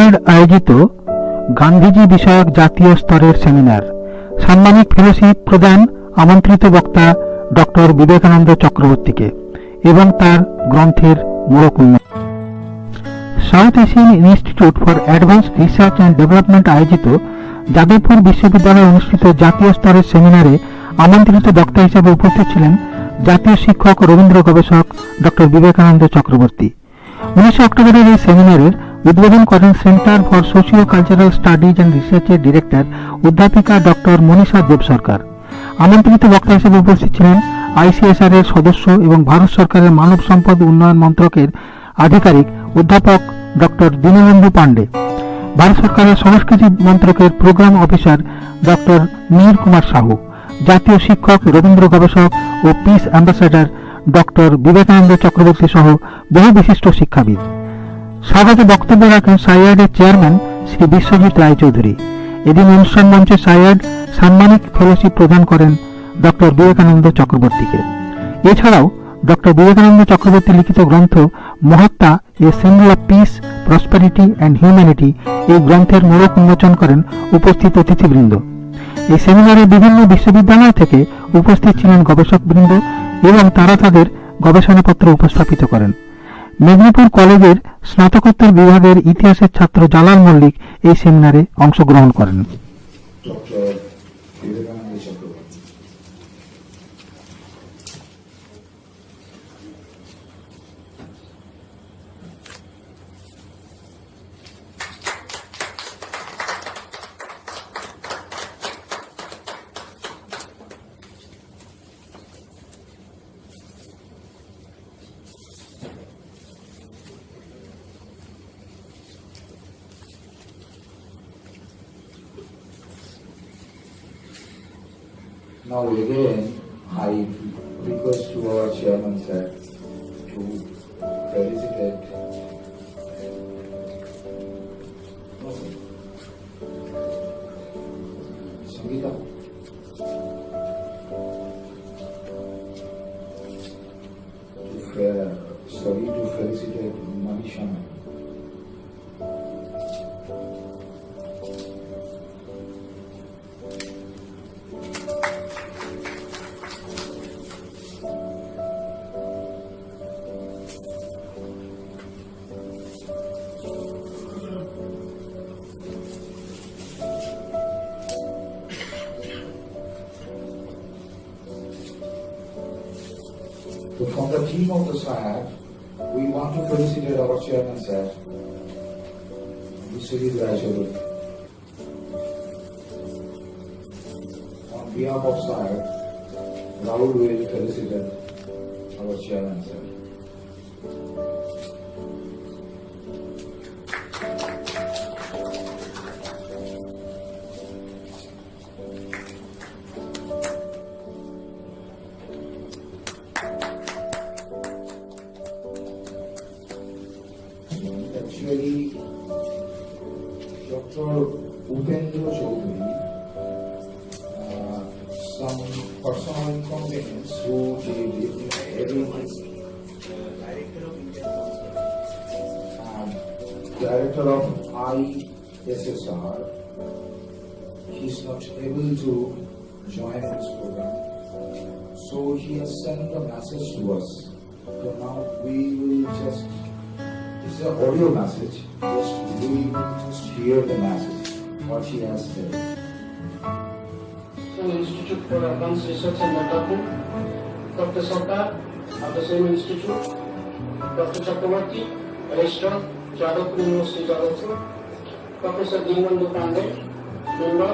সায়ার্ড আয়োজিত গান্ধীজি বিষয়ক জাতীয় স্তরের সেমিনার, সাম্মানিক ফেলোশিপ প্রদান আমন্ত্রিত বক্তা ডক্টর বিবেকানন্দ চক্রবর্তীকে এবং তার গ্রন্থের মোড়ক উন্মোচন। South Asian institute for advance research and development আয়োজিত যাদবপুর বিশ্ববিদ্যালয়ে অনুষ্ঠিত জাতীয় স্তরের সেমিনারে আমন্ত্রিত বক্তা হিসেবে উপস্থিত ছিলেন জাতীয় শিক্ষক ও রবীন্দ্র গবেষক ডক্টর বিবেকানন্দ চক্রবর্তী। 19 অক্টোবরের এই সেমিনারের উদ্বোধন করেন centre for socio cultural studies and রিসার্চের ডিরেক্টর অধ্যাপিকা ডক্টর মনীষা দেব সরকার। আমন্ত্রিত বক্তা হিসেবে উপস্থিত ছিলেন আইসিএসআর এর সদস্য এবং ভারত সরকারের মানব সম্পদ উন্নয়ন মন্ত্রকের আধিকারিক অধ্যাপক ডক্টর দীনবন্ধু পান্ডে, ভারত সরকারের সংস্কৃতি মন্ত্রকের programme officer doctor Mir Kumar Sahu, জাতীয় শিক্ষক, রবীন্দ্র গবেষক ও peace ambassador doctor Vivekananda Chakraborty সহ বহু বিশিষ্ট শিক্ষাবিদ। স্বাগত বক্তব্য রাখেন সাইয়ার্ডের চেয়ারম্যান শ্রী বিশ্বজিৎ রায়চৌধুরী। এদিন অনুষ্ঠান মঞ্চে সাইয়ার্ড সাম্মানিক ফেলোশিপ প্রদান করেন ডক্টর বিবেকানন্দ চক্রবর্তীকে। এছাড়াও ডক্টর বিবেকানন্দ চক্রবর্তী লিখিত গ্রন্থ Mahatma, a symbol of piece, prosperity and humanity এই গ্রন্থের মোড়ক উন্মোচন করেন উপস্থিত অতিথিবৃন্দ। এই সেমিনারে বিভিন্ন বিশ্ববিদ্যালয় থেকে উপস্থিত ছিলেন গবেষকবৃন্দ এবং তারা তাদের গবেষণাপত্র উপস্থাপিত করেন। মেদিনীপুর কলেজের স্নাতকোত্তর বিভাগের ইতিহাসের ছাত্র জালাল মল্লিক এই সেমিনারে অংশগ্রহণ করেন। Now again, I request to our chairman sir to felicitate Sangeeta. To felicitate Manisha. So from the team of the SAIARD, we want to felicitate our chairman sir, Mr. Rajuru. On behalf of SAIARD, Rahul will felicitate our chairman sir. Actually, Dr. Upendra Chaudhary, some personal inconvenience who did Director of ISSR, he's not able to join this program. So he has sent a message to us. So now we will just, it's an audio message, we will just hear the message, what he has said. Institute for Advanced Research and Development, Dr. Sarkar of the same institute, Dr. Chakravarti, Registrar, Jadavpur University, Jadavpur, Professor Deenbandhu Pandey, Member,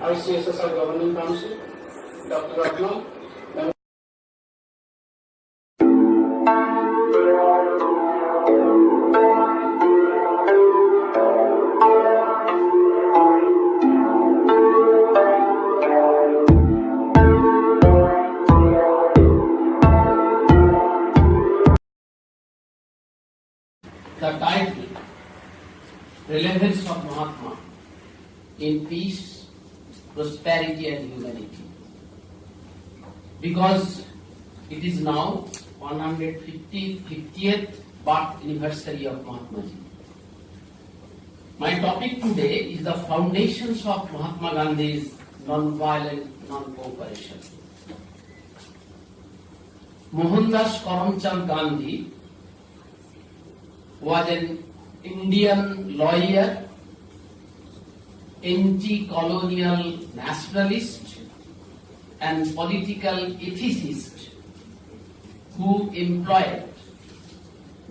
ICSSR Governing Council, Dr. Ratnam, the title Relevance of Mahatma in Peace, Prosperity and Humanity, because it is now 150th birth anniversary of Mahatma Ji. My topic today is the foundations of Mahatma Gandhi's non-violent non-cooperation. Mohandas Karamchand Gandhi was an Indian lawyer, anti-colonial nationalist and political ethicist who employed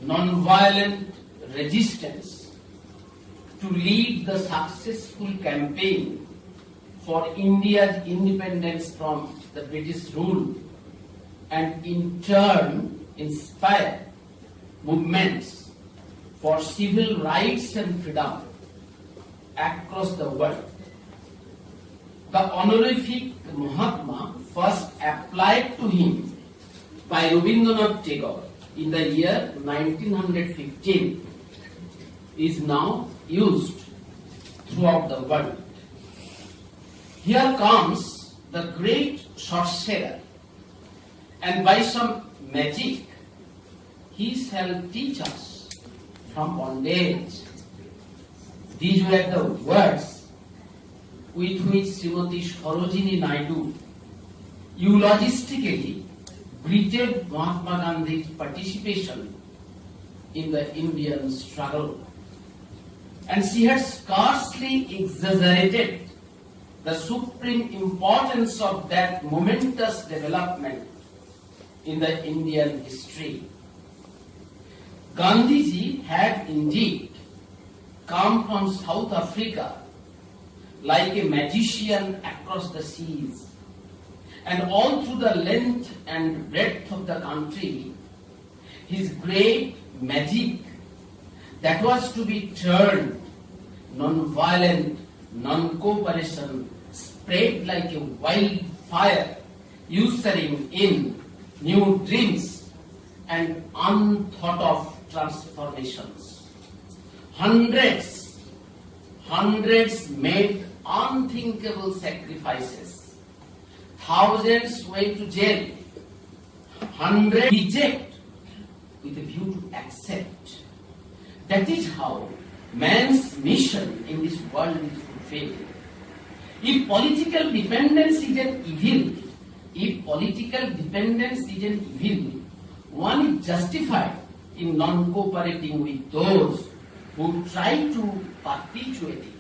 non-violent resistance to lead the successful campaign for India's independence from the British rule and in turn inspire movements for civil rights and freedom across the world. The honorific Mahatma first applied to him by Rabindranath Tagore in the year 1915 is now used throughout the world. Here comes the great sorcerer, and by some magic he shall teach us from bondage. These were the words with which Srimati Sarojini Naidu eulogistically greeted Mahatma Gandhi's participation in the Indian struggle. And she had scarcely exaggerated the supreme importance of that momentous development in the Indian history. Gandhiji had indeed come from South Africa like a magician across the seas, and all through the length and breadth of the country, his great magic that was to be turned non-violent, non-cooperation spread like a wildfire, ushering in new dreams and unthought of transformations. Hundreds made unthinkable sacrifices. Thousands went to jail. Hundreds reject with a view to accept. That is how man's mission in this world is fulfilled. If political dependence is an evil, one is justified in non-cooperating with those who try to perpetuate it.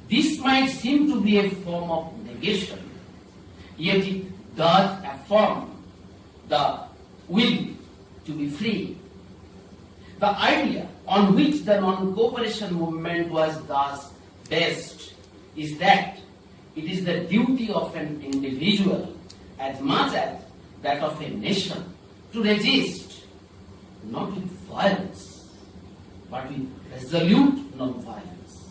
This might seem to be a form of negation, yet it does affirm the will to be free. The idea on which the non-cooperation movement was thus based is that it is the duty of an individual as much as that of a nation to resist, not with violence, but with resolute non-violence,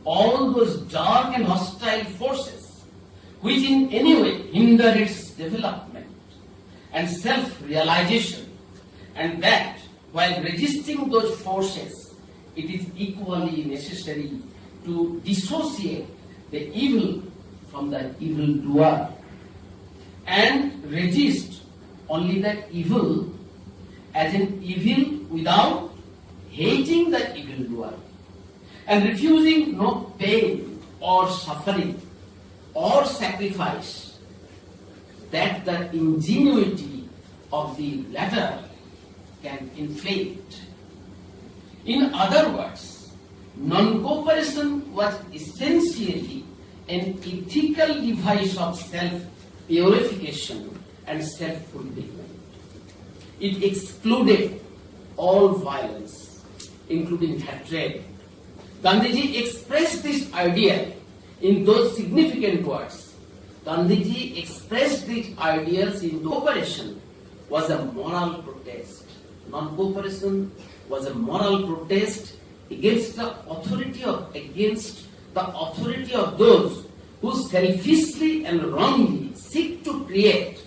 all those dark and hostile forces which in any way hinder its development and self-realization, and that while resisting those forces, it is equally necessary to dissociate the evil from the evildoer and resist only the evil as an evil without hating the evildoer and refusing no pain or suffering or sacrifice that the ingenuity of the latter can inflict. In other words, non-cooperation was essentially an ethical device of self-purification and self-fulfillment. It excluded all violence, including hatred. Gandhiji expressed this idea in those significant words. Gandhiji expressed these ideals in cooperation was a moral protest. Non-cooperation was a moral protest against the authority of those who selfishly and wrongly seek to create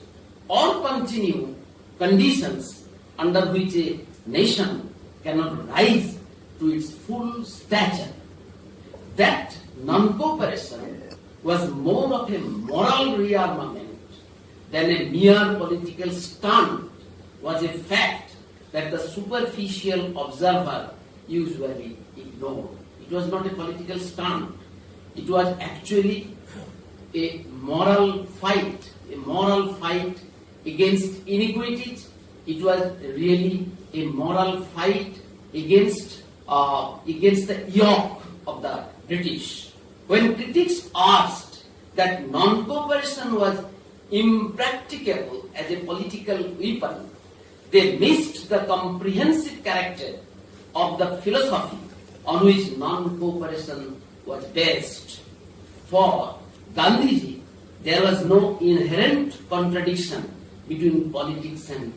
or continue conditions under which a nation cannot rise to its full stature. That non-cooperation was more of a moral rearmament than a mere political stunt, was a fact that the superficial observer usually ignores. It was not a political stunt. It was actually a moral fight against inequities. It was really a moral fight against the yoke of the British. When critics asked that non-cooperation was impracticable as a political weapon, they missed the comprehensive character of the philosophy on which non-cooperation was based. For Gandhiji, there was no inherent contradiction between politics and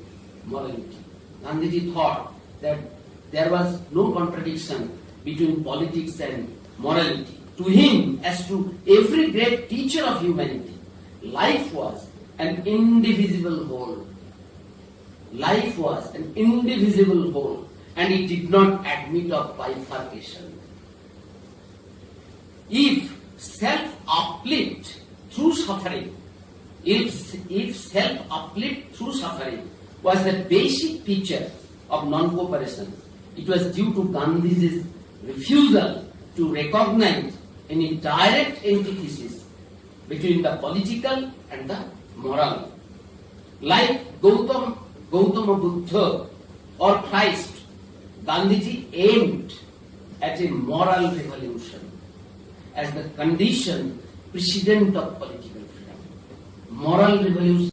morality. Gandhiji thought that there was no contradiction between politics and morality. To him, as to every great teacher of humanity, life was an indivisible whole. Life was an indivisible whole, and it did not admit of bifurcation. If self-uplift through suffering, if self-uplift through suffering was the basic feature of non-cooperation, it was due to Gandhi's refusal to recognize any direct antithesis between the political and the moral. Like Gautama Buddha or Christ, Gandhiji aimed at a moral revolution as the condition precedent of political freedom. Moral revolution.